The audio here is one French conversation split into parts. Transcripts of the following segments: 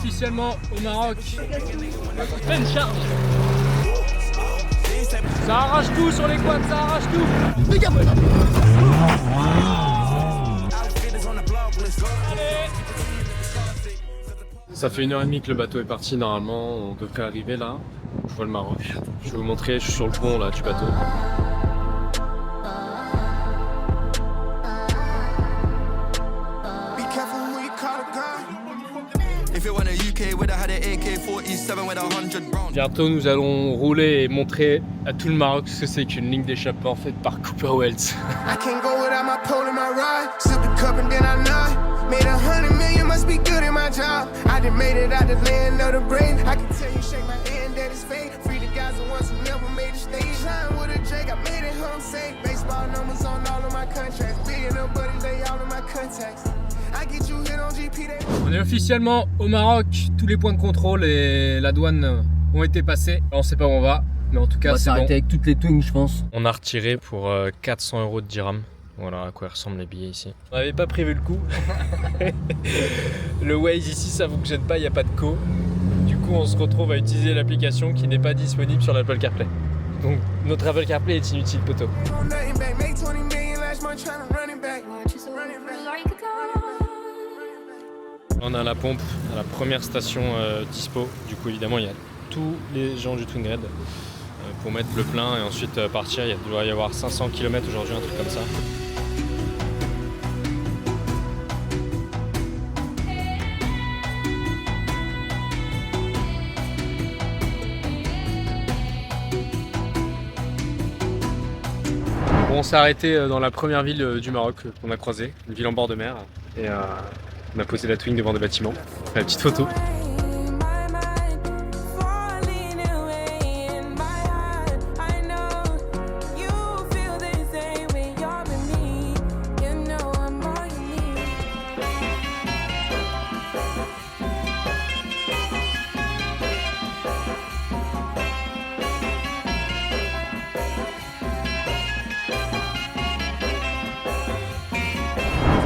officiellement au Maroc. Pleine charge. Ça arrache tout sur les quads, ça arrache tout. Ça fait 1h30 que le bateau est parti, normalement on devrait arriver là. Je vois le Maroc. Je vais vous montrer, je suis sur le pont là du bateau. Bientôt nous allons rouler et montrer à tout le Maroc ce que c'est qu'une ligne d'échappement faite par Cooper Wells. On est officiellement au Maroc, tous les points de contrôle et la douane ont été passés. On sait pas où on va, mais en tout cas c'est bon. On va s'arrêter avec toutes les twins je pense. On a retiré pour 400 € de dirhams. Voilà à quoi ressemblent les billets ici. On n'avait pas prévu le coup. Le Waze ici ça fonctionne pas, il n'y a pas de co. Du coup on se retrouve à utiliser l'application qui n'est pas disponible sur l'Apple CarPlay. Donc notre Apple CarPlay est inutile poteau. On a la pompe à la première station dispo. Du coup évidemment il y a tous les gens du Twin Red pour mettre le plein et ensuite partir. Il doit y avoir 500 km aujourd'hui, un truc comme ça. Bon, on s'est arrêté dans la première ville du Maroc qu'on a croisée, une ville en bord de mer. Et on a posé la Twin devant des bâtiments. La petite photo.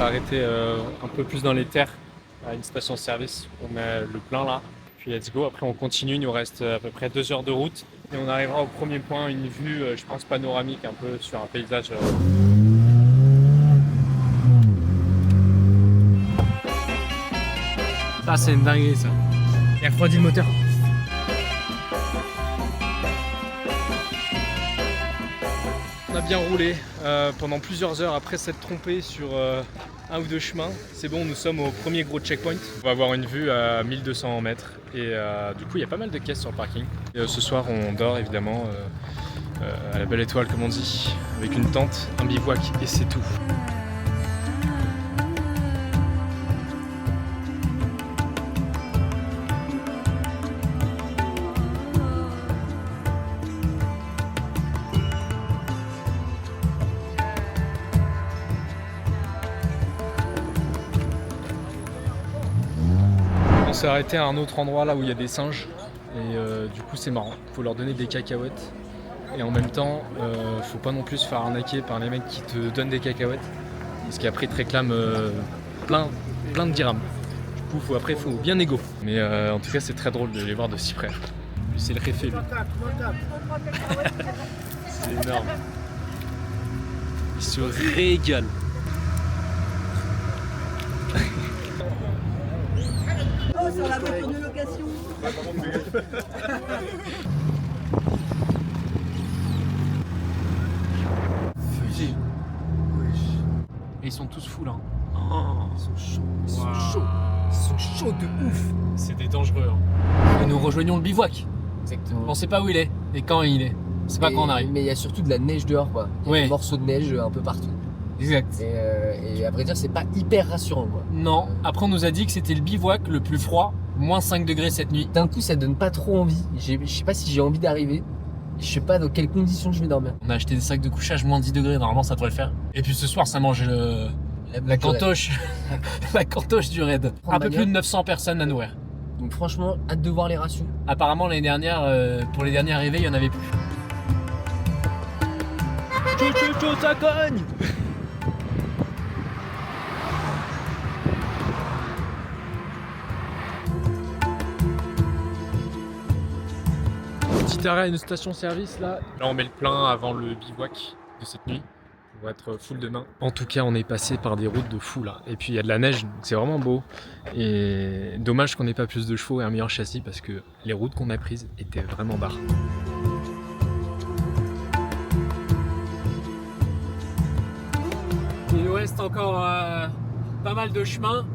Arrêté un peu plus dans les terres à une station service. On met le plein là, puis let's go. Après on continue, il nous reste à peu près 2 heures de route et on arrivera au premier point, une vue je pense panoramique un peu sur un paysage. Ça c'est une dinguerie ça. Il refroidit le moteur. On a bien roulé pendant plusieurs heures après s'être trompé sur un ou deux chemins. C'est bon, nous sommes au premier gros checkpoint. On va avoir une vue à 1200 mètres et du coup il y a pas mal de caisses sur le parking. Et, ce soir on dort évidemment à la belle étoile comme on dit, avec une tente, un bivouac et c'est tout. On s'est arrêté à un autre endroit là où il y a des singes et du coup c'est marrant, faut leur donner des cacahuètes et en même temps faut pas non plus se faire arnaquer par les mecs qui te donnent des cacahuètes parce qu'après ils te réclament plein de dirhams. Du coup après faut bien négo. Mais en tout cas c'est très drôle de les voir de si près. C'est le réfé lui. C'est énorme. Ils se régalent. Sur la voiture de location. Fusée. Et ils sont tous fous là. Oh, ils sont chauds. Ils sont chauds. Ils sont chauds de ouf. C'était dangereux. Hein. Et nous rejoignons le bivouac. Exactement. On sait pas où il est et quand il est. On sait pas quand on arrive. Mais il y a surtout de la neige dehors quoi. Il y a des morceaux de neige un peu partout. Exact. Et à vrai dire c'est pas hyper rassurant quoi. Non. Après on nous a dit que c'était le bivouac le plus froid. Moins 5 degrés cette nuit. D'un coup ça donne pas trop envie. Je sais pas si j'ai envie d'arriver. Je sais pas dans quelles conditions je vais dormir. On a acheté des sacs de couchage moins 10 degrés, normalement ça devrait le faire. Et puis ce soir ça mange la cantoche. La cantoche du raid. Un peu plus de 900 personnes à nourrir. Donc franchement, hâte de voir les rations. Apparemment l'année dernière, pour les derniers arrivés, il y en avait plus. Tchou, ça cogne. Petit arrêt à une station-service là. Là on met le plein avant le bivouac de cette nuit. On va être full demain. En tout cas on est passé par des routes de fou là. Et puis il y a de la neige, donc c'est vraiment beau. Et dommage qu'on n'ait pas plus de chevaux et un meilleur châssis parce que les routes qu'on a prises étaient vraiment barres. Il nous reste encore pas mal de chemin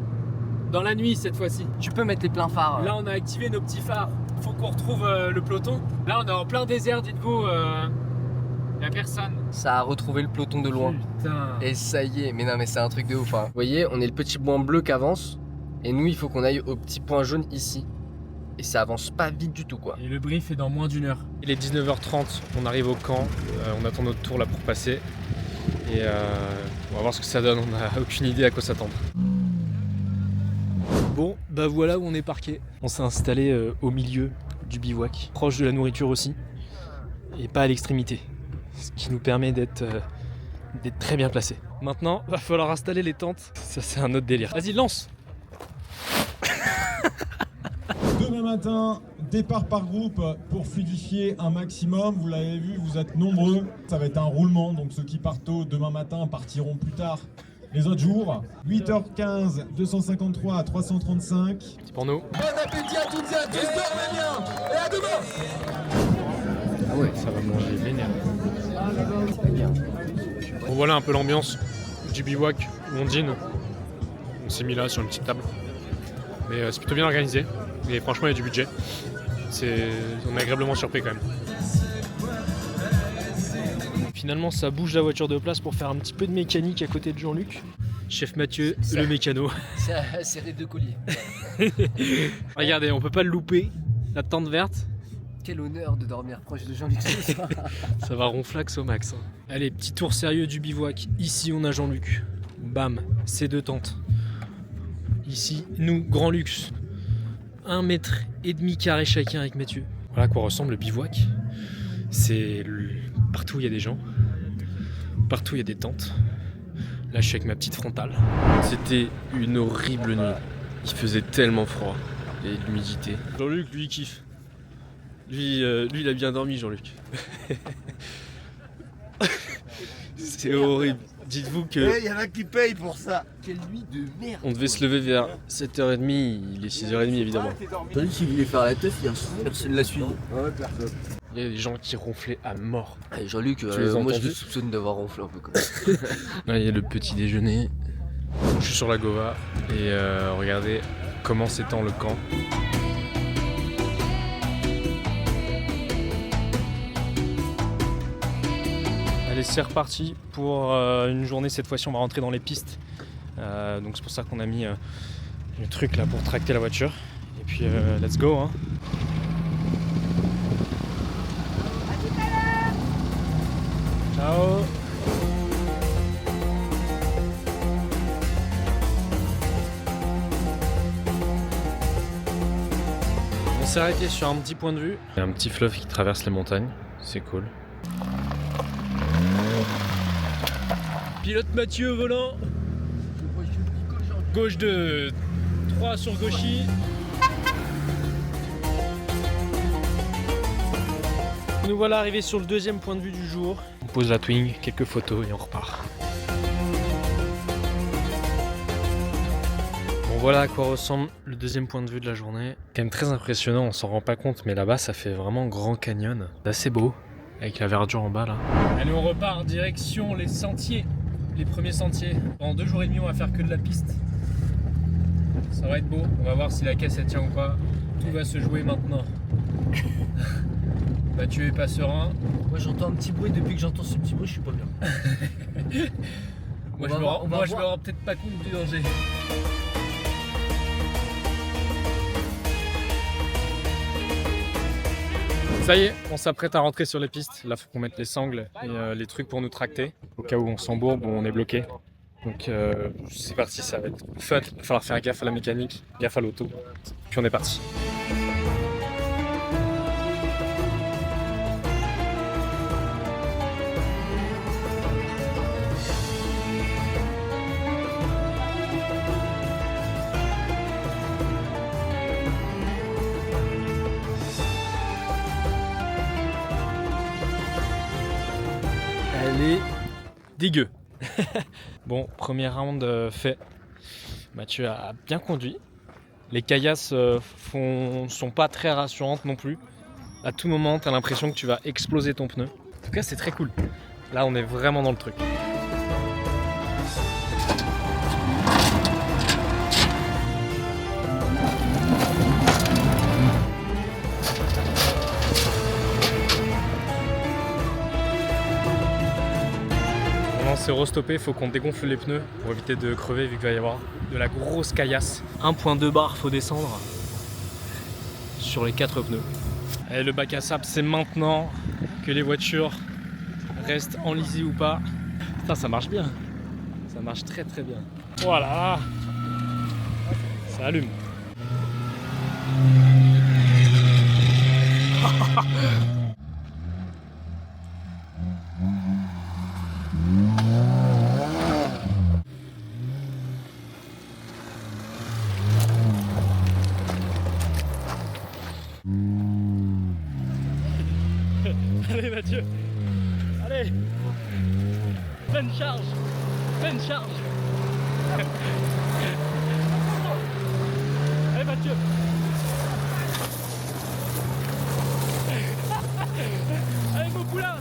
dans la nuit cette fois-ci. Tu peux mettre les pleins phares. Là on a activé nos petits phares. Faut qu'on retrouve le peloton. Là on est en plein désert, dites-vous. Y'a personne. Ça a retrouvé le peloton de loin. Putain. Et ça y est, mais non mais c'est un truc de ouf. Hein. Vous voyez, on est le petit point bleu qui avance. Et nous il faut qu'on aille au petit point jaune ici. Et ça avance pas vite du tout quoi. Et le brief est dans moins d'1 heure. Il est 19h30, on arrive au camp. On attend notre tour là pour passer. Et on va voir ce que ça donne, on n'a aucune idée à quoi s'attendre. Bon, bah voilà où on est parqué. On s'est installé au milieu du bivouac, proche de la nourriture aussi, et pas à l'extrémité. Ce qui nous permet d'être très bien placés. Maintenant, va falloir installer les tentes. Ça c'est un autre délire. Vas-y, lance! Demain matin, départ par groupe pour fluidifier un maximum. Vous l'avez vu, vous êtes nombreux. Ça va être un roulement, donc ceux qui partent tôt demain matin partiront plus tard les autres jours. 8h15, 253 à 335. C'est pour nous. Bon appétit à toutes et à tous, dormez bien et à demain. Ah ouais, ça va manger vénère. Bon voilà un peu l'ambiance du bivouac où on dîne. On s'est mis là sur une petite table. Mais c'est plutôt bien organisé. Et franchement il y a du budget. On est agréablement surpris quand même. Finalement ça bouge la voiture de place pour faire un petit peu de mécanique à côté de Jean-Luc. Chef Mathieu, le mécano. C'est les deux colliers. Regardez, on peut pas le louper. La tente verte. Quel honneur de dormir proche de Jean-Luc. Ça va ronflax au max. Hein. Allez, petit tour sérieux du bivouac. Ici on a Jean-Luc. Bam, ces deux tentes. Ici, nous, grand luxe. 1,5 mètre carré chacun avec Mathieu. Voilà à quoi ressemble le bivouac. Partout il y a des gens. Partout il y a des tentes. Là je suis avec ma petite frontale. C'était une horrible nuit. Il faisait tellement froid. Et de l'humidité. Jean-Luc, lui, il kiffe. Lui, il a bien dormi, Jean-Luc. C'est horrible. Dites-vous que... Il y en a qui payent pour ça. Quelle nuit de merde. On devait se lever vers 7h30, il est 6h30 évidemment. T'as dit qu'il voulait faire la teuf, personne ne l'a suivi. Ouais, personne. Il y a des gens qui ronflaient à mort. Allez, Jean-Luc, Tu les as moi je entendus le soupçonne d'avoir ronflé un peu comme ça. Là il y a le petit déjeuner. Je suis sur la Gova et regardez comment s'étend le camp. Allez, c'est reparti pour une journée. Cette fois-ci on va rentrer dans les pistes. Donc c'est pour ça qu'on a mis le truc là pour tracter la voiture. Et puis let's go hein. Ciao. On s'est arrêté sur un petit point de vue. Il y a un petit fleuve qui traverse les montagnes, c'est cool. Pilote Mathieu au volant. Gauche de 3 sur gauchy. Nous voilà arrivés sur le deuxième point de vue du jour. On pose la Twing, quelques photos et on repart. Bon voilà à quoi ressemble le deuxième point de vue de la journée. Quand même très impressionnant, on s'en rend pas compte, mais là-bas ça fait vraiment grand canyon. C'est assez beau, avec la verdure en bas là. Allez, on repart direction les sentiers, les premiers sentiers. Pendant 2 jours et demi on va faire que de la piste. Ça va être beau, on va voir si la caisse elle tient ou pas. Tout va se jouer maintenant. Mathieu est pas serein. Moi j'entends un petit bruit, depuis que j'entends ce petit bruit je suis pas bien. Moi je me rends peut-être pas compte du danger. Ça y est, on s'apprête à rentrer sur les pistes. Là faut qu'on mette les sangles et les trucs pour nous tracter. Au cas où on s'embourbe ou on est bloqué. Donc c'est parti, ça va être fun. Il va falloir faire gaffe à la mécanique, gaffe à l'auto. Puis on est parti. elle est dégueu. Bon, premier round fait. Mathieu a bien conduit. Les caillasses sont pas très rassurantes non plus. À tout moment, tu as l'impression que tu vas exploser ton pneu. En tout cas, c'est très cool. Là, on est vraiment dans le truc. C'est restoppé, il faut qu'on dégonfle les pneus pour éviter de crever vu qu'il va y avoir de la grosse caillasse. 1.2 bar, faut descendre sur les 4 pneus. Et le bac à sable, c'est maintenant que les voitures restent enlisées ou pas. Putain, ça marche bien. Ça marche très très bien. Voilà. Ça allume. Allez Mathieu, allez, pleine charge, pleine charge. Allez Mathieu. Allez mon poulain.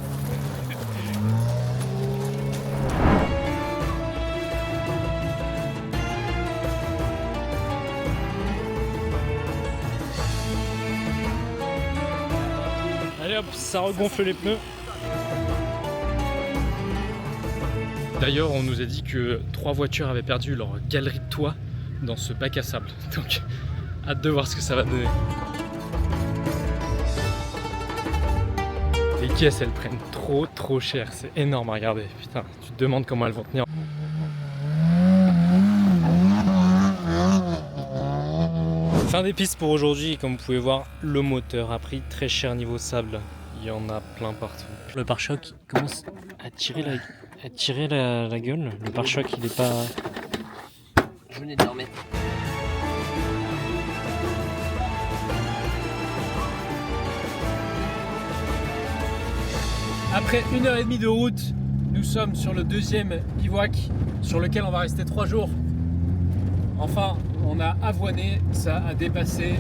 Allez hop, ça regonfle les pneus. D'ailleurs, on nous a dit que 3 voitures avaient perdu leur galerie de toit dans ce bac à sable. Donc, hâte de voir ce que ça va donner. Les caisses, elles prennent trop cher. C'est énorme à regarder. Putain, tu te demandes comment elles vont tenir. Fin des pistes pour aujourd'hui, comme vous pouvez voir, le moteur a pris très cher niveau sable. Il y en a plein partout. Le pare-choc commence à tirer la gueule. Le pare-choc, il est pas... Je venais de le remettre. Après 1h30 de route, nous sommes sur le 2e bivouac sur lequel on va rester 3 jours. Enfin, on a avoiné, ça a dépassé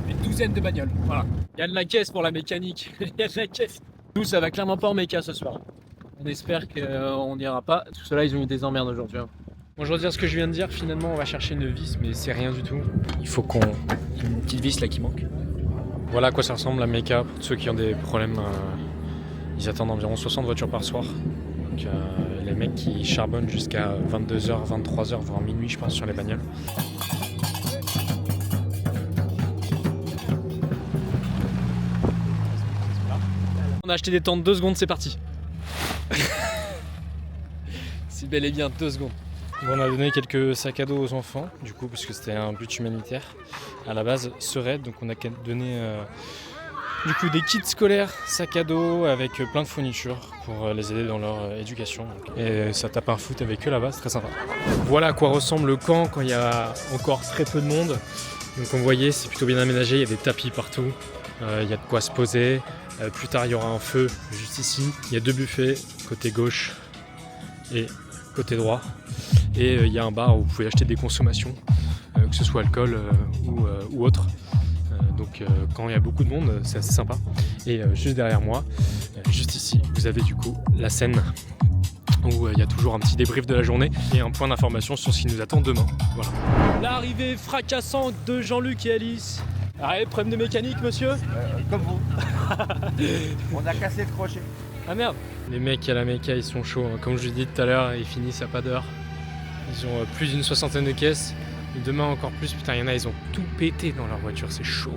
une douzaine de bagnoles. Voilà. Il y a de la caisse pour la mécanique. Il y a de la caisse. Nous, ça va clairement pas en méca ce soir. On espère qu'on n'ira pas. Tout cela, ils ont eu des emmerdes aujourd'hui. Bon, je redire ce que je viens de dire. Finalement, on va chercher une vis, mais c'est rien du tout. Il faut qu'on... Il y a une petite vis là qui manque. Voilà à quoi ça ressemble la méca. Pour ceux qui ont des problèmes, ils attendent environ 60 voitures par soir. Donc, les mecs qui charbonnent jusqu'à 22h, 23h, voire minuit, je pense, sur les bagnoles. On a acheté des temps de 2 secondes, c'est parti. C'est bel et bien 2 secondes. Bon, on a donné quelques sacs à dos aux enfants, du coup, parce que c'était un but humanitaire. À la base, serait, donc on a donné du coup des kits scolaires, sacs à dos avec plein de fournitures pour les aider dans leur éducation. Et ça tape un foot avec eux là-bas, c'est très sympa. Voilà à quoi ressemble le camp quand il y a encore très peu de monde. Donc comme vous voyez, c'est plutôt bien aménagé, il y a des tapis partout, il y a de quoi se poser. Plus tard, il y aura un feu juste ici. Il y a 2 buffets, côté gauche et côté droit. Et il y a un bar où vous pouvez acheter des consommations, que ce soit alcool ou autre. Donc quand il y a beaucoup de monde, c'est assez sympa. Et juste derrière moi, juste ici, vous avez du coup la scène où il y a toujours un petit débrief de la journée et un point d'information sur ce qui nous attend demain. Voilà. L'arrivée fracassante de Jean-Luc et Alice. Allez, problème de mécanique, monsieur. Comme vous. On a cassé le crochet. Ah merde. Les mecs à la méca, ils sont chauds. Comme je vous l'ai dit tout à l'heure, ils finissent à pas d'heure. Ils ont plus d'une 60aine de caisses. Et demain encore plus. Putain, il y en a, ils ont tout pété dans leur voiture. C'est chaud.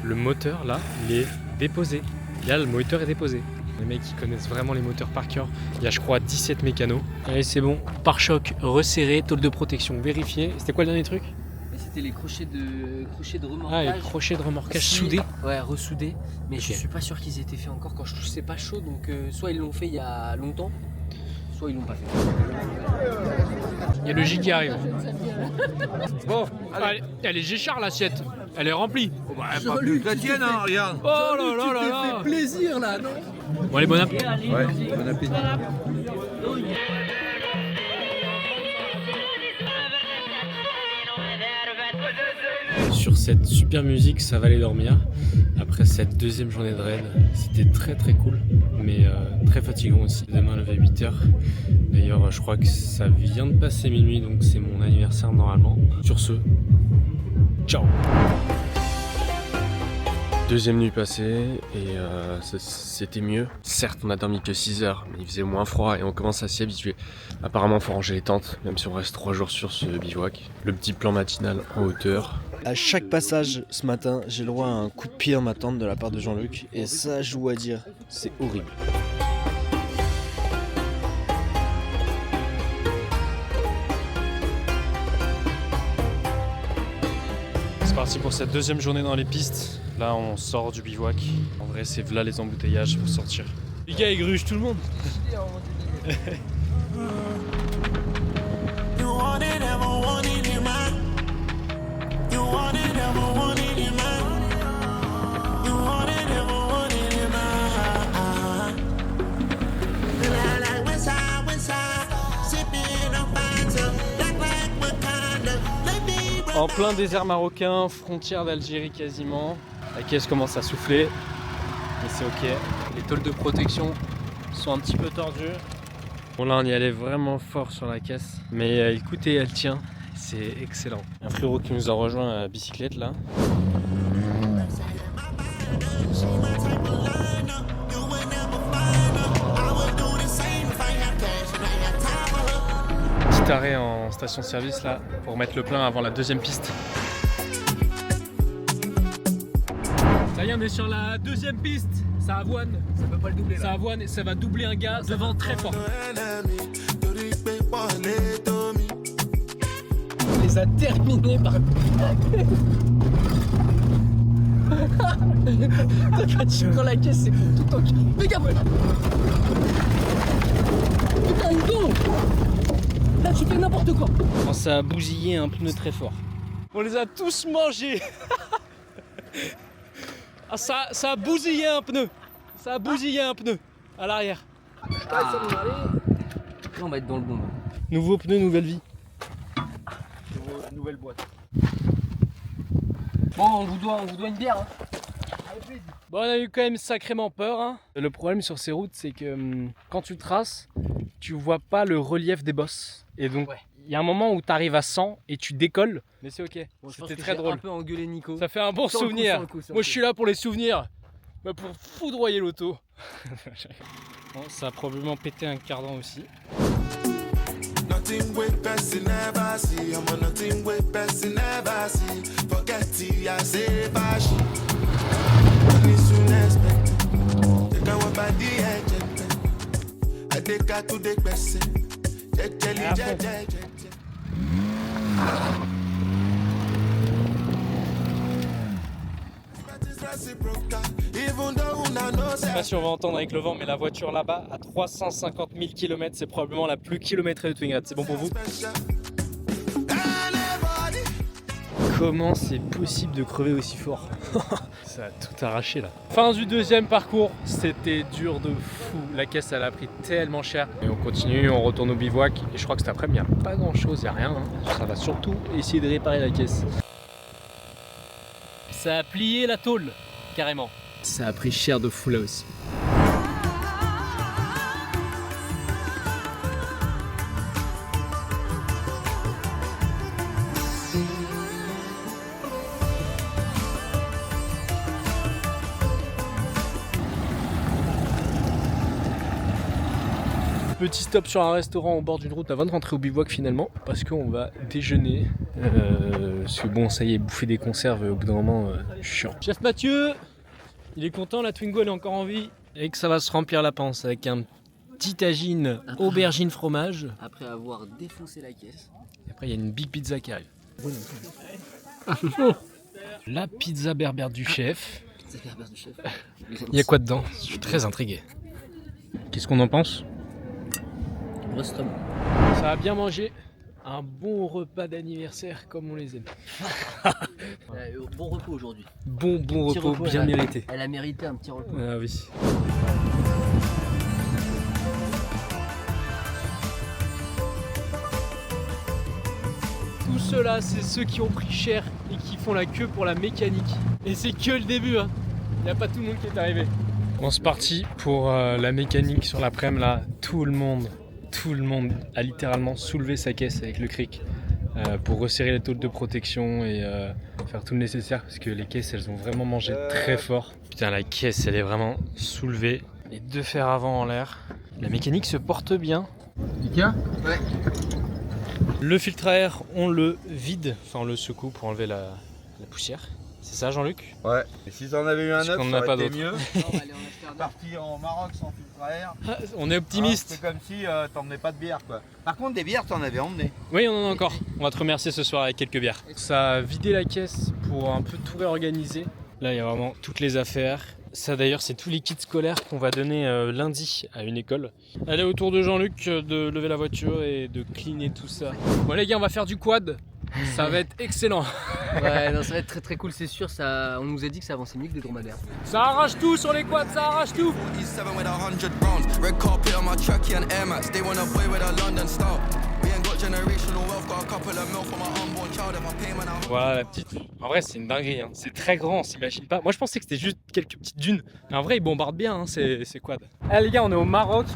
Le moteur, là, il est déposé. Là, le moteur est déposé. Les mecs, ils connaissent vraiment les moteurs par cœur. Il y a, je crois, 17 mécanos. Allez, c'est bon. Pare-choc resserré, tôle de protection vérifiée. C'était quoi le dernier truc ? C'était les crochets de remorquage. Ah, les crochets de remorquage soudés. Ouais, ressoudés. Mais Ok. je suis pas sûr qu'ils aient été faits encore quand je touche, c'est pas chaud. Donc soit ils l'ont fait il y a longtemps, soit ils l'ont pas fait. Il y a le J qui arrive. Bon, allez, allez, j'écharpe l'assiette. Elle est remplie. Oh, bah, pas plus que la tienne, hein, regarde. Oh là là là là. Plaisir là, non? Bon, allez, bon appétit. Ouais, bon appétit. Sur cette super musique, ça va aller dormir. Après cette deuxième journée de raid, c'était très très cool, mais très fatigant aussi. Demain, lever 8h. D'ailleurs, je crois que ça vient de passer minuit, donc c'est mon anniversaire normalement. Sur ce, ciao! Deuxième nuit passée et c'était mieux. Certes, on a dormi que 6 heures, mais il faisait moins froid et on commence à s'y habituer. Apparemment, il faut ranger les tentes, même si on reste 3 jours sur ce bivouac. Le petit plan matinal en hauteur. À chaque passage ce matin, j'ai le droit à un coup de pied dans ma tente de la part de Jean-Luc. Et ça, je dois dire, c'est horrible. C'est parti pour cette deuxième journée dans les pistes. Là, on sort du bivouac. En vrai, c'est là les embouteillages pour sortir. Les gars, ils grugent tout le monde. En plein désert marocain, frontière d'Algérie quasiment. La caisse commence à souffler, mais c'est ok. Les tôles de protection sont un petit peu tordues. Bon là on y allait vraiment fort sur la caisse, mais écoutez, elle tient, c'est excellent. Un frérot qui nous a rejoint à la bicyclette là. Petit arrêt en station-service là pour mettre le plein avant la deuxième piste. Ça y est, on est sur la deuxième piste. Ça avoine. Ça peut pas le doubler là. Ça avoine et ça va doubler un gars devant très fort. On les a terminés par. Quand tu prends la caisse, c'est pour tout ton cul. Regarde! Putain, Hugo! Là, tu fais n'importe quoi! Oh, ça a bousillé un pneu très fort. On les a tous mangés! Ah, ça a bousillé un pneu! Ça a bousillé un pneu à l'arrière. Là, on va être dans le bon. Nouveau pneu, nouvelle vie. Nouvelle boîte. Bon, on vous doit une bière. Hein. Bon, on a eu quand même sacrément peur. Hein. Le problème sur ces routes, c'est que quand tu traces, tu vois pas le relief des bosses. Et donc, il y a un moment où tu arrives à 100 et tu décolles. Mais c'est ok. Bon, c'était très drôle. Un peu engueulé Nico. Ça fait un bon souvenir. Moi, je suis là pour les souvenirs. Bah, pour foudroyer l'auto. Bon, ça a probablement pété un cardan aussi. Nothing with person never see. I'm on nothing with person never see. Forget it, I say bash. Money soon expect. They can't buy the agent. I take her to the person. Je sais pas si on va entendre avec le vent, mais la voiture là-bas, à 350 000 km, c'est probablement la plus kilométrée de Twingrad. C'est bon pour vous? Comment c'est possible de crever aussi fort? Ça a tout arraché là. Fin du deuxième parcours, c'était dur de fou. La caisse elle a pris tellement cher. Et on continue, on retourne au bivouac. Et je crois que cet après-midi, il n'y a pas grand chose, il n'y a rien. Hein. Ça va surtout essayer de réparer la caisse. Ça a plié la tôle, carrément. Ça a pris cher de fou là aussi. Petit stop sur un restaurant au bord d'une route avant de rentrer au bivouac finalement, parce qu'on va déjeuner. Parce que bon, ça y est, bouffer des conserves au bout d'un moment, chiant. Chef Mathieu, il est content, la Twingo elle est encore en vie et que ça va se remplir la panse avec un petit tagine aubergine fromage. Après avoir défoncé la caisse. Et après il y a une big pizza qui arrive. La pizza berbère du chef. Pizza berbère du chef. Il y a quoi dedans? Je suis très intrigué. Qu'est-ce qu'on en pense? Ça a bien mangé, un bon repas d'anniversaire comme on les aime. Bon repos aujourd'hui. Bon repos, bien mérité. Elle a mérité un petit repos. Ah oui. ceux-là, c'est ceux qui ont pris cher et qui font la queue pour la mécanique. Et c'est que le début, hein. Il n'y a pas tout le monde qui est arrivé. Bon, c'est parti pour la mécanique sur l'après-midi là. Tout le monde a littéralement soulevé sa caisse avec le cric pour resserrer les tôles de protection et faire tout le nécessaire parce que les caisses elles ont vraiment mangé très fort. Putain, la caisse elle est vraiment soulevée. Les deux fers avant en l'air. La mécanique se porte bien. Ika ? Ouais. Le filtre à air, on le vide, enfin on le secoue pour enlever la poussière. C'est ça Jean-Luc? Ouais. Et si t'en avais eu un Parce neuf, qu'on ça n'a aurait pas été d'autre. mieux. On va aller en acheter un autre. Partir en Maroc sans filtre à air. On est optimiste. C'est comme si t'emmenais pas de bière quoi. Par contre des bières t'en avais emmené. Oui, on en a encore. On va te remercier ce soir avec quelques bières. Ça a vidé la caisse pour un peu tout réorganiser. Là, il y a vraiment toutes les affaires. Ça d'ailleurs, c'est tous les kits scolaires qu'on va donner lundi à une école. Allez, autour de Jean-Luc de lever la voiture et de cleaner tout ça. Bon les gars, on va faire du quad. Ça va être excellent. Ouais, non, ça va être très très cool, c'est sûr. Ça, on nous a dit que ça avançait mieux que des dromadaires. Ça arrache tout sur les quads, ça arrache tout. 47 with 100 rounds. Red carpet on my trucky and Air Max. They want a boy with a London style. We ain't got generational wealth, got a couple of mil for my unborn child. If I pay man, I Voilà la petite. En vrai, c'est une dinguerie. Hein. C'est très grand, on s'imagine pas. Moi, je pensais que c'était juste quelques petites dunes. Mais en vrai, ils bombardent bien, hein, ces quads. Eh les gars, on est au Maroc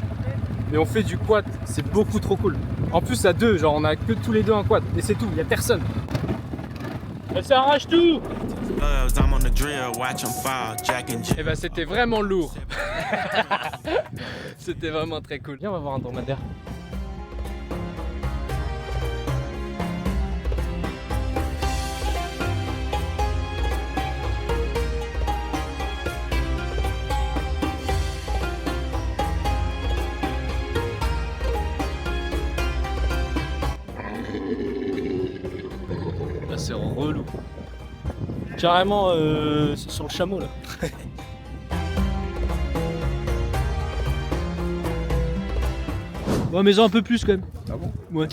et on fait du quad. C'est beaucoup trop cool. En plus, à deux, genre on a que tous les deux un quad. Et c'est tout, il y a personne. Et ça arrache tout. I'm on the drill, watch 'em fall, Jack and Jill. Et bah, c'était vraiment lourd. C'était vraiment très cool. Viens, on va voir un dromadaire. Là, c'est relou. Carrément sur le chameau là. Ouais, mais un peu plus quand même. Ah bon? Ouais.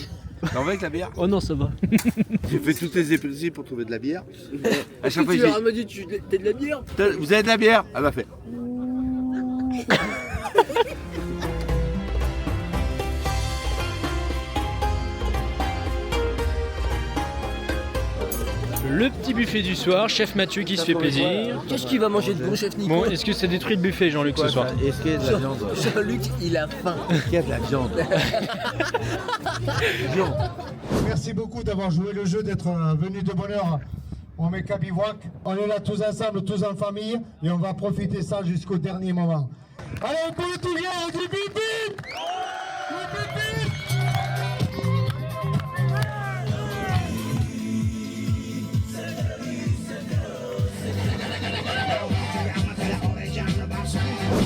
T'en veux avec la bière? Oh non, ça va. J'ai fait toutes les épiceries pour trouver de la bière. À chaque fois Tu j'ai leur as dit, t'as de la bière? vous avez de la bière? Elle m'a fait. Le petit buffet du soir, chef Mathieu qui se fait plaisir. Qu'est-ce qu'il va manger de bon, chef Nico? Bon, est-ce que ça détruit le buffet, Jean-Luc, ce soir? Est-ce qu'il y a de la viande? Jean-Luc, il a faim. Est-ce qu'il y a de la viande? Merci beaucoup d'avoir joué le jeu, d'être venu de bonne heure au Mecca Bivouac. On est là tous ensemble, tous en famille, et on va profiter ça jusqu'au dernier moment. Allez, on peut tout bien, on dit bip bip! Bip bip!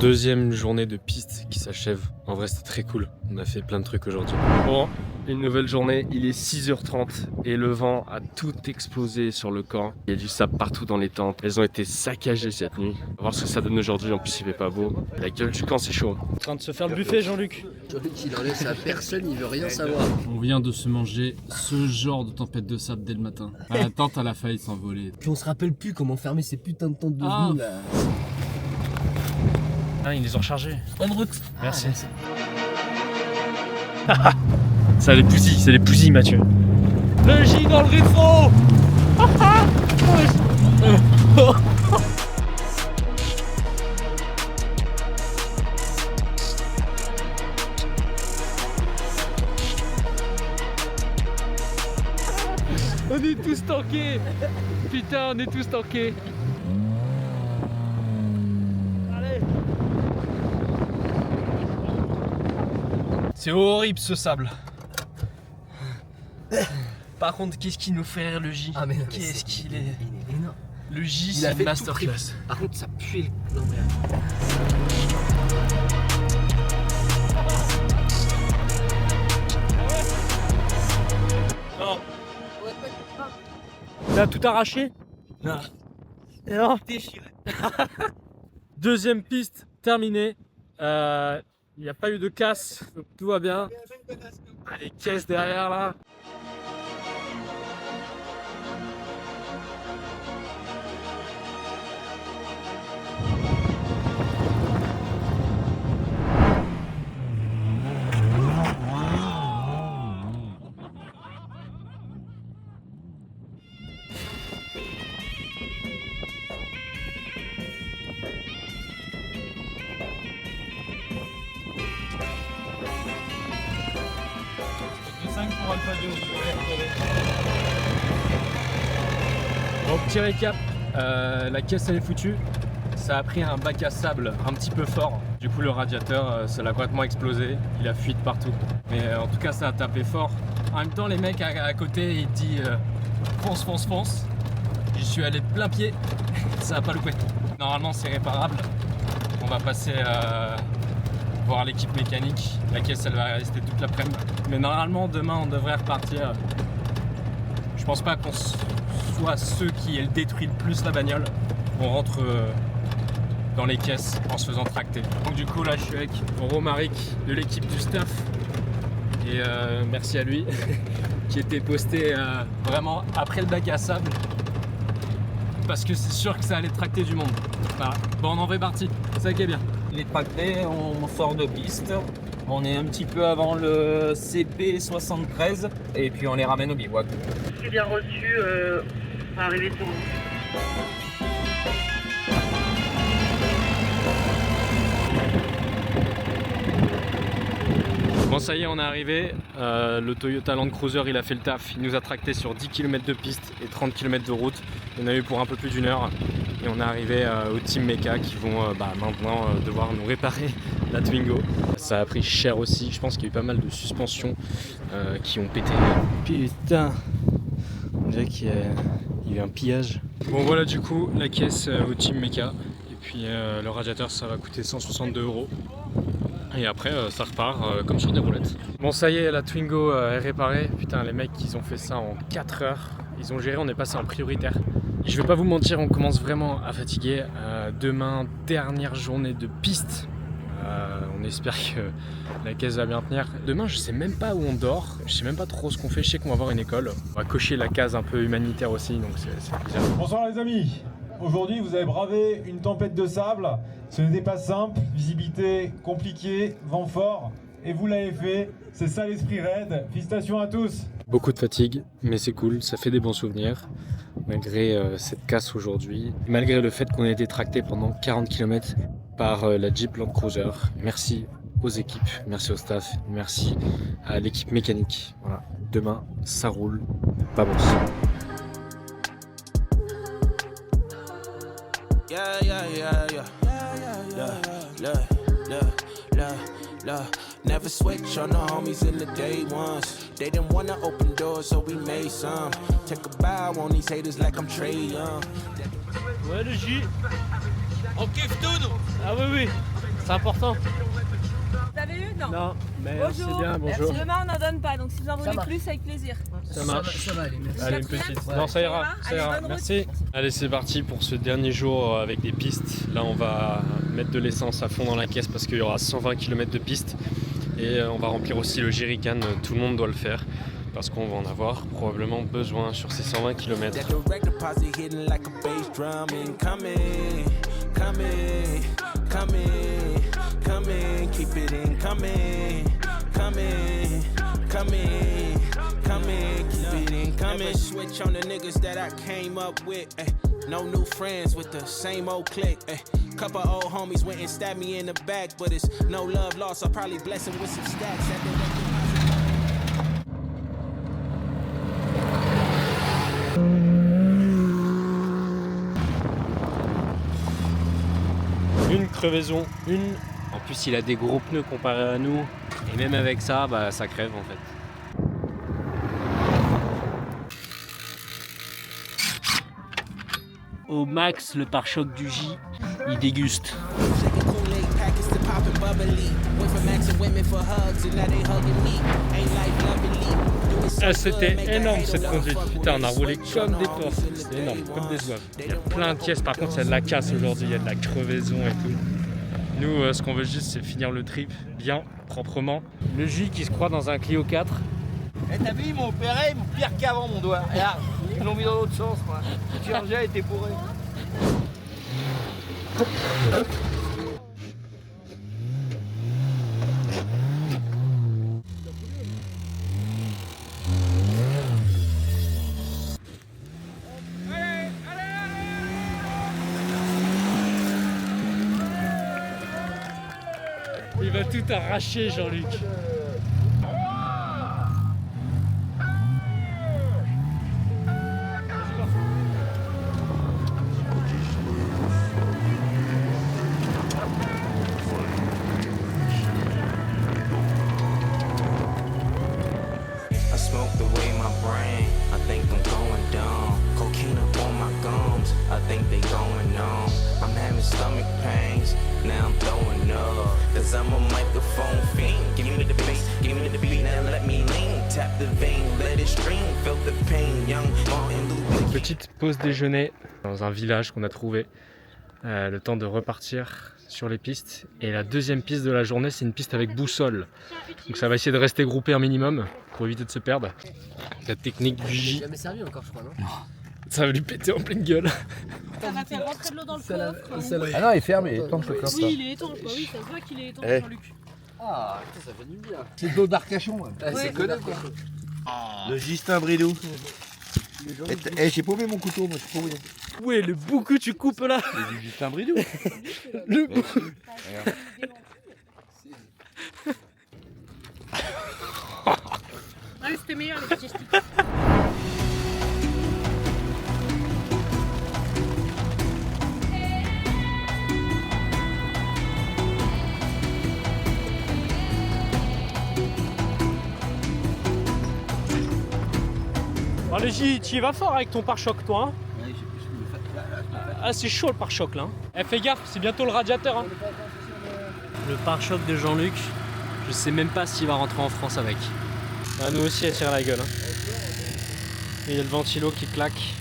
Deuxième journée de piste qui s'achève. En vrai, c'était très cool. On a fait plein de trucs aujourd'hui. Bon, une nouvelle journée. Il est 6h30 et le vent a tout explosé sur le camp. Il y a du sable partout dans les tentes. Elles ont été saccagées cette nuit. On va voir ce que ça donne aujourd'hui. En plus, il fait pas beau. La gueule du camp, c'est chaud. En train de se faire le buffet, Jean-Luc. Jean-Luc, il en laisse à personne, il veut rien savoir. On vient de se manger ce genre de tempête de sable dès le matin. La tente, elle a failli s'envoler. Puis on se rappelle plus comment fermer ces putains de tentes de Ah. genoux là. Ah, ils les ont rechargés. Bonne route. Merci. Ça, les pousilles, c'est les pousilles, Mathieu. Le J dans le rétro. On est tous tankés. Putain, on est tous tankés. C'est horrible ce sable. Par contre, qu'est-ce qui nous fait rire le J? Ah, mais non, Qu'est-ce qu'il est. Il est énorme. Le J, Il c'est a une fait masterclass. tout. Par contre, ça pue le. Non, mais. T'as tout arraché? Non. Non. Déchiré. Deuxième piste terminée. Il n'y a pas eu de casse, donc tout va bien. Ah, les caisses derrière là. Donc petit récap, la caisse elle est foutue. Ça a pris un bac à sable un petit peu fort. Du coup le radiateur, ça l'a complètement explosé. Il a fui de partout. Mais en tout cas ça a tapé fort. En même temps les mecs à côté ils disent fonce, fonce, fonce. J'y suis allé de plein pied. Ça a pas loupé. Normalement c'est réparable. On va passer voir l'équipe mécanique. La caisse elle va rester toute l'après-midi. Mais normalement demain on devrait repartir. Je pense pas qu'on soit ceux qui aient détruit le plus la bagnole. On rentre dans les caisses en se faisant tracter. Donc du coup là je suis avec Romaric de l'équipe du staff. Et merci à lui qui était posté vraiment après le bac à sable. Parce que c'est sûr que ça allait tracter du monde. Voilà. Bon on en fait partie, c'est ça qui est bien. Il est tracté, on sort de piste. On est un petit peu avant le CP73 et puis on les ramène au bivouac. C'est bien reçu, on va arriver sur Bon ça y est on est arrivé, le Toyota Land Cruiser il a fait le taf, il nous a tracté sur 10 km de piste et 30 km de route. On a eu pour un peu plus d'une heure et on est arrivé au team Mecha qui vont maintenant devoir nous réparer la Twingo. Ça a pris cher aussi, je pense qu'il y a eu pas mal de suspensions qui ont pété. Putain, on dirait qu'il y a eu un pillage. Bon voilà du coup la caisse au team Mecha et puis le radiateur ça va coûter 162 €. Et après ça repart comme sur des roulettes. Bon ça y est la Twingo est réparée. Putain les mecs ils ont fait ça en 4 heures. Ils ont géré, on est passé en prioritaire. Et je vais pas vous mentir, on commence vraiment à fatiguer. Demain, dernière journée de piste. On espère que la caisse va bien tenir. Demain je sais même pas où on dort. Je sais même pas trop ce qu'on fait. Je sais qu'on va avoir une école. On va cocher la case un peu humanitaire aussi. Donc c'est bizarre. Bonsoir les amis. Aujourd'hui, vous avez bravé une tempête de sable. Ce n'était pas simple, visibilité compliquée, vent fort. Et vous l'avez fait, c'est ça l'esprit raid. Félicitations à tous. Beaucoup de fatigue, mais c'est cool, ça fait des bons souvenirs. Malgré cette casse aujourd'hui, malgré le fait qu'on ait été tracté pendant 40 km par la Jeep Land Cruiser. Merci aux équipes, merci au staff, merci à l'équipe mécanique. Voilà, demain, ça roule, vamos. Yeah, yeah, yeah, yeah. Never switch on the homies in the day ones. They didn't wanna open doors, so we made some. Take a bow on these haters like I'm Trey Young. Ouais, le jus. On kiffe tout, nous. Ah oui, oui, c'est important. Vous avez eu? Non. Non, mais bonjour. c'est bien, bonjour. Demain on n'en donne pas, donc si vous en voulez plus, avec plaisir. Ça marche. Ça va aller, merci. Allez, une petite. Non, ça ira. Ça Allez, ira. bonne Merci. route. Allez, c'est parti pour ce dernier jour avec des pistes. Là, on va mettre de l'essence à fond dans la caisse parce qu'il y aura 120 km de pistes. Et on va remplir aussi le jerrycan. Tout le monde doit le faire parce qu'on va en avoir probablement besoin sur ces 120 km. Never switch on the niggas that I came up with. No new friends with the same old clique. Couple old homies went and stabbed me in the back, but it's no love lost. I'll probably bless him with some stacks at the Une crevaison, une. En plus, il a des gros pneus comparé à nous. Et même avec ça, bah, ça crève en fait. Au max, le pare-choc du J, il déguste. Ah, c'était énorme cette conduite. Putain, on a roulé comme des porcs. C'était énorme, comme des zouaves. Il y a plein de pièces, par contre, il y a de la casse aujourd'hui, il y a de la crevaison et tout. Nous, ce qu'on veut juste, c'est finir le trip bien, proprement. Le J qui se croit dans un Clio 4. Eh, t'as vu, ils m'ont opéré, ils m'ont pire qu'avant mon doigt. Regarde, ils l'ont mis dans l'autre sens, moi. Le chirurgien était bourré. Il va tout arracher, Jean-Luc. Petite pause déjeuner dans un village qu'on a trouvé. Le temps de repartir sur les pistes. Et la deuxième piste de la journée, c'est une piste avec boussole. Donc ça va essayer de rester groupé un minimum pour éviter de se perdre. La technique du J. Jamais servi encore, je crois, non? Ça va lui péter en pleine gueule. Ça va faire rentrer de l'eau dans le coffre. Ah non, il est fermé, il est étanche le coffre. Oui, il est étanche, bah oui, ça se voit qu'il est étanche, Jean-Luc. Ah, putain, ça fait du bien. C'est de l'eau d'Arcachon. Ouais. C'est connu, quoi. Le Justin Bridou. Eh, j'ai paumé mon couteau, moi, je suis paumé. Où est le bout que tu coupes là? C'est du Justin Bridou. Le bout. Ah, c'était meilleur les petits sticks. Allez, J, tu y vas fort avec ton pare-choc, toi. Hein. Ah, c'est chaud le pare-choc là. Eh, fais gaffe, c'est bientôt le radiateur. Hein. Le pare-choc de Jean-Luc, je sais même pas s'il va rentrer en France avec. Ah, nous aussi, elle tire la gueule. Hein. Et il y a le ventilo qui claque.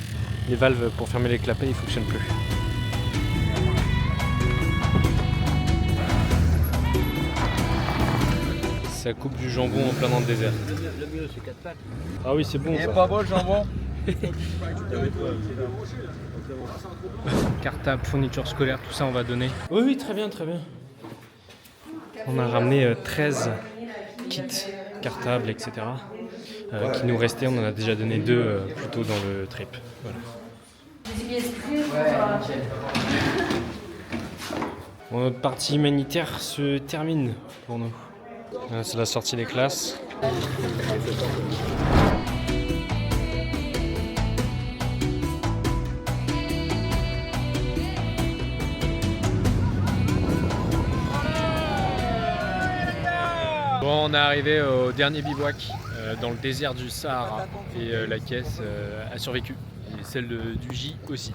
Les valves pour fermer les clapets, ils fonctionnent plus. Ça coupe du jambon en plein dans le désert. Le mieux, c'est 4 pattes. Ah oui, c'est bon. Il est Ça. pas beau le jambon. Cartable, fourniture scolaire, tout ça on va donner. Oui, oui, très bien, très bien. On a ramené 13 kits cartables, etc. Qui nous restaient, on en a déjà donné 2 plus tôt dans le trip. Voilà. Bon, notre partie humanitaire se termine pour nous. C'est la sortie des classes. Bon, on est arrivé au dernier bivouac dans le désert du Sahara et la caisse a survécu et celle du J aussi.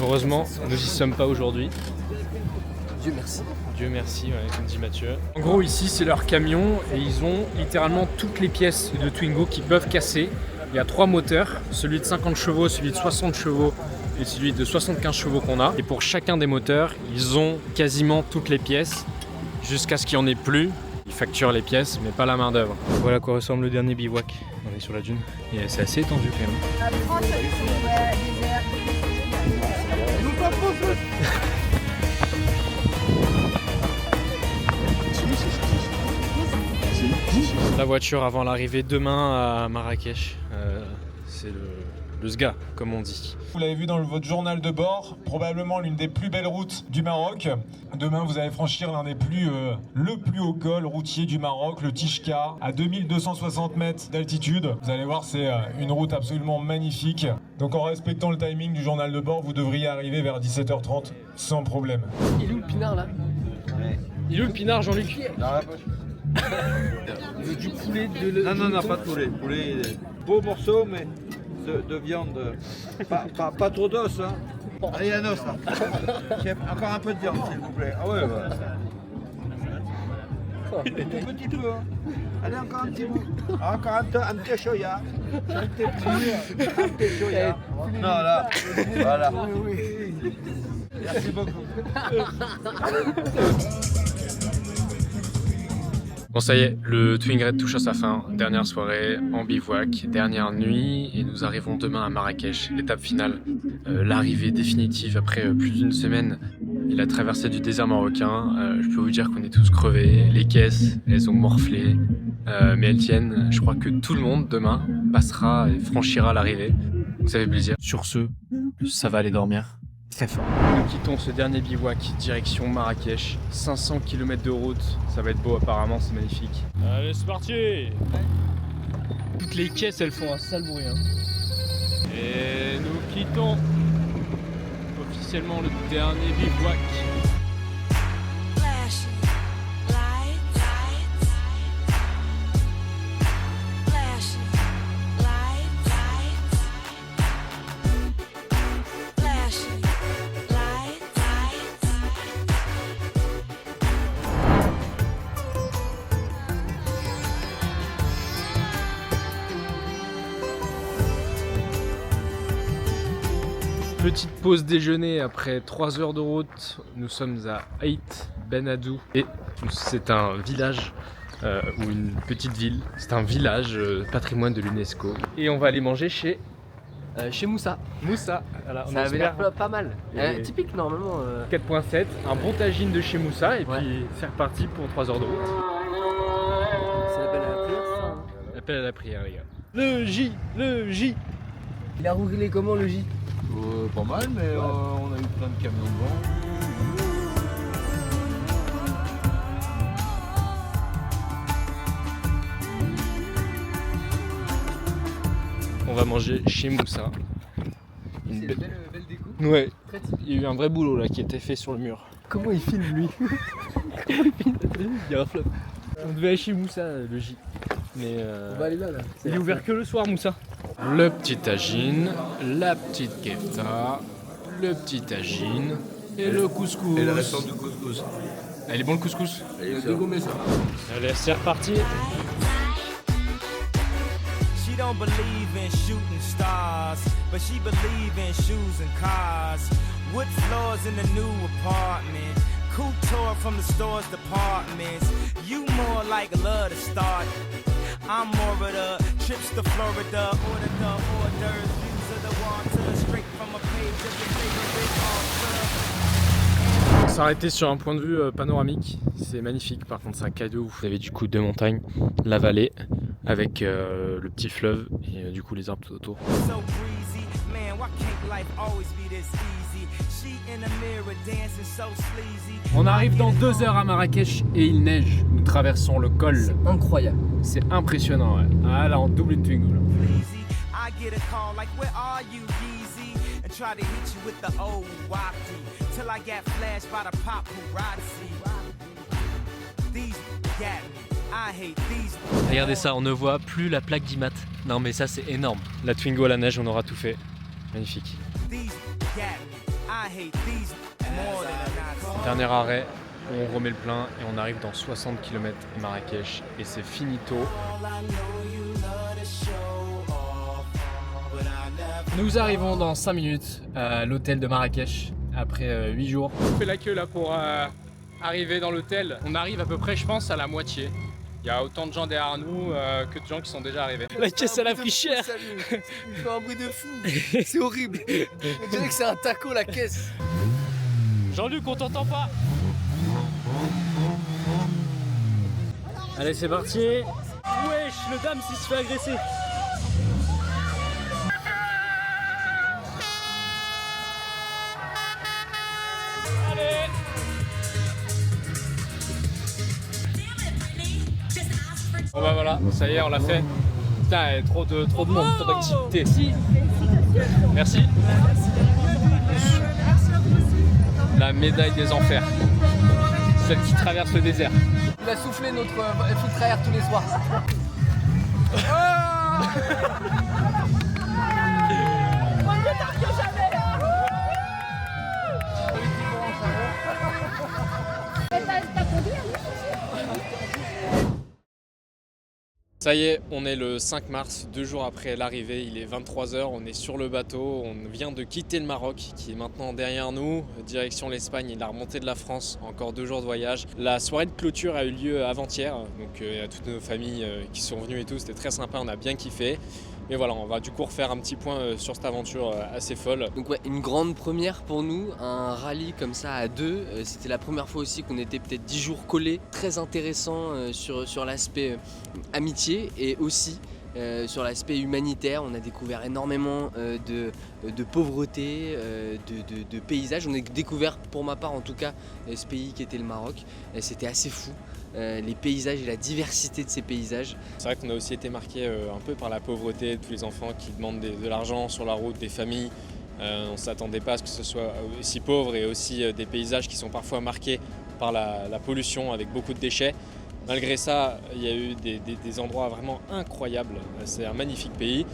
Heureusement, nous n'y sommes pas aujourd'hui. Dieu merci. Dieu merci, ouais, comme dit Mathieu. En gros, ici, c'est leur camion et ils ont littéralement toutes les pièces de Twingo qui peuvent casser. Il y a 3 moteurs, celui de 50 chevaux, celui de 60 chevaux et celui de 75 chevaux qu'on a. Et pour chacun des moteurs, ils ont quasiment toutes les pièces jusqu'à ce qu'il n'y en ait plus. Ils facturent les pièces, mais pas la main d'œuvre. Voilà à quoi ressemble le dernier bivouac. On est sur la dune et c'est assez étendu quand même. La France, c'est désert. La voiture avant l'arrivée demain à Marrakech, c'est le SGA, comme on dit. Vous l'avez vu dans votre journal de bord, probablement l'une des plus belles routes du Maroc. Demain, vous allez franchir l'un des le plus haut col routier du Maroc, le Tishka, à 2260 mètres d'altitude. Vous allez voir, c'est une route absolument magnifique. Donc en respectant le timing du journal de bord, vous devriez arriver vers 17h30 sans problème. Il est où le pinard là? Il est où le pinard, Jean-Luc? Il veut du poulet de Non, pas de poulet. Poulet, beau morceau, mais de viande. Pas trop d'os, hein. Allez, un os, là. Chef, encore un peu de viande, s'il vous plaît. Ah ouais, bah. Un tout petit peu, hein. Allez, encore un petit bout. Encore un petit choya. Un petit choya. Non, là. Voilà. Merci beaucoup. Bon, ça y est, le Twin Red touche à sa fin. Dernière soirée en bivouac, dernière nuit, et nous arrivons demain à Marrakech, l'étape finale. L'arrivée définitive après plus d'une semaine et la traversée du désert marocain. Je peux vous dire qu'on est tous crevés, les caisses, elles ont morflé, mais elles tiennent. Je crois que tout le monde demain passera et franchira l'arrivée. Donc ça fait plaisir. Sur ce, ça va aller dormir. Très fort. Nous quittons ce dernier bivouac, direction Marrakech. 500 km de route, ça va être beau apparemment, c'est magnifique. Allez, c'est parti. Toutes les caisses, elles font un sale bruit. Hein. Et nous quittons officiellement le dernier bivouac. Petite pause déjeuner après 3 heures de route. Nous sommes à Ait Ben Haddou et c'est un village ou une petite ville. C'est un village patrimoine de l'UNESCO. Et on va aller manger chez Moussa. Moussa. Voilà, Ça avait l'air pas mal. Typique normalement. 4.7, un bon tagine de chez Moussa et puis c'est reparti pour 3 heures de route. C'est l'appel à la prière, ça hein. Appel à la prière, les gars. Le J. Il a roulé comment le J? Pas mal, mais on a eu plein de camions devant. On va manger chez Moussa. C'est une belle déco. Ouais, il y a eu un vrai boulot là qui a été fait sur le mur. Comment il filme lui? Il y a un flop. On devait aller chez Moussa, le J. Mais On va aller là. il est ouvert que le soir, Moussa. Le petit tagine, la petite kefta, le petit tagine et le couscous. Et la restaurant du couscous. Elle est bon le couscous? Elle est dégommée ça. Allez, c'est reparti. She don't believe in shooting stars, but she believe in shoes and cars. Wood floors in the new apartment. Couture from the store's departments. You more like love to start. I'm more of the trips to Florida, order the orders, views of the water, straight from a page of your favorite author. S'arrêter sur un point de vue panoramique, c'est magnifique. Par contre, c'est un cadeau. Vous avez du coup 2 montagnes, la vallée avec le petit fleuve et du coup les arbres tout autour. So breezy, man, why can't life always be this easy? She in the mirror dancing so sleazy. On arrive dans 2 heures à Marrakech et il neige. Nous traversons le col. Incroyable. C'est impressionnant, ouais. Ah là, on double une Twingo là. I get a call like, where are you, Yeezy? And try to hit you with the old wapty till I get flashed by the paparazzi. These got me. I hate these. Regardez ça, on ne voit plus la plaque d'IMAT. Non mais ça c'est énorme. La Twingo à la neige, on aura tout fait. Magnifique. These got me. I hate these more than I. Dernier arrêt, on remet le plein et on arrive dans 60 km à Marrakech et c'est finito. Nous arrivons dans 5 minutes à l'hôtel de Marrakech après 8 jours. On fait la queue là pour arriver dans l'hôtel. On arrive à peu près, je pense, à la moitié. Il y a autant de gens derrière nous que de gens qui sont déjà arrivés. La caisse elle a pris cher. Il fait un bruit de fou. C'est horrible. On dirait que c'est un taco la caisse. Jean-Luc, on t'entend pas. Allez, c'est parti. Wesh, le dame s'il se fait agresser. Allez. Bon bah voilà, ça y est, on l'a fait. Putain, il y a trop de monde, trop d'activité. Merci. La médaille des enfers. Celle qui traverse le désert. Il a soufflé notre filtre à air tous les soirs. Ça y est, on est le 5 mars, 2 jours après l'arrivée, il est 23 h, on est sur le bateau, on vient de quitter le Maroc qui est maintenant derrière nous, direction l'Espagne et la remontée de la France, encore 2 jours de voyage. La soirée de clôture a eu lieu avant-hier, donc il y a toutes nos familles qui sont venues et tout, c'était très sympa, on a bien kiffé. Mais voilà, on va du coup refaire un petit point sur cette aventure assez folle. Donc ouais, une grande première pour nous, un rallye comme ça à 2. C'était la première fois aussi qu'on était peut-être 10 jours collés. Très intéressant sur l'aspect amitié et aussi sur l'aspect humanitaire. On a découvert énormément de pauvreté, de paysages. On a découvert, pour ma part en tout cas, ce pays qui était le Maroc. C'était assez fou. Les paysages et la diversité de ces paysages. C'est vrai qu'on a aussi été marqué un peu par la pauvreté, tous les enfants qui demandent de l'argent sur la route, des familles. On ne s'attendait pas à ce que ce soit aussi pauvre et aussi des paysages qui sont parfois marqués par la pollution avec beaucoup de déchets. Malgré ça, il y a eu des endroits vraiment incroyables. C'est un magnifique pays.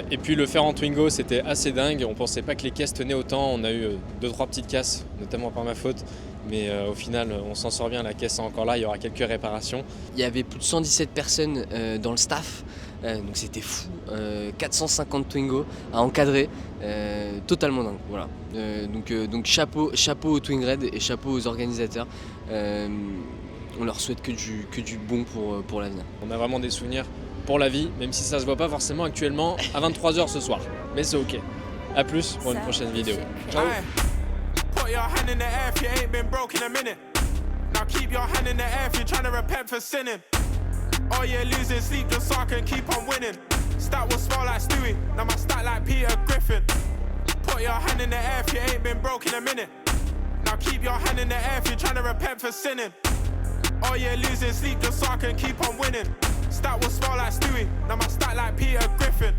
Et puis le faire en Twingo, c'était assez dingue. On ne pensait pas que les caisses tenaient autant. On a eu 2-3 petites casses, notamment par ma faute. Mais au final, on s'en sort bien, la caisse est encore là, il y aura quelques réparations. Il y avait plus de 117 personnes dans le staff, donc c'était fou. 450 Twingo à encadrer, totalement dingue. Voilà. Donc chapeau aux Twin Red et chapeau aux organisateurs. On leur souhaite que du bon pour l'avenir. On a vraiment des souvenirs pour la vie, même si ça se voit pas forcément actuellement à 23h ce soir. Mais c'est ok. A plus pour une prochaine vidéo. Ciao. Put your hand in the air if you ain't been broke in a minute. Now keep your hand in the air if you're trying to repent for sinning. Oh yeah, losing sleep just so I can keep on winning. Stat will smell like Stewie, now my stat like Peter Griffin. Put your hand in the air if you ain't been broke in a minute. Now keep your hand in the air if you're trying to repent for sinning. Oh yeah, losing sleep just so I can keep on winning. Stat will smell like Stewie, now my stat like Peter Griffin.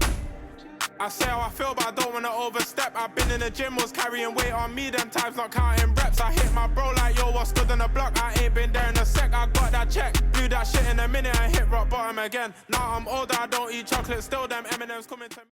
I say how I feel, but I don't wanna overstep. I've been in the gym, was carrying weight on me, them times not counting reps. I hit my bro like, yo, what stood on the block? I ain't been there in a sec, I got that check. Blew that shit in a minute and hit rock bottom again. Now I'm older, I don't eat chocolate, still them M&M's coming to me.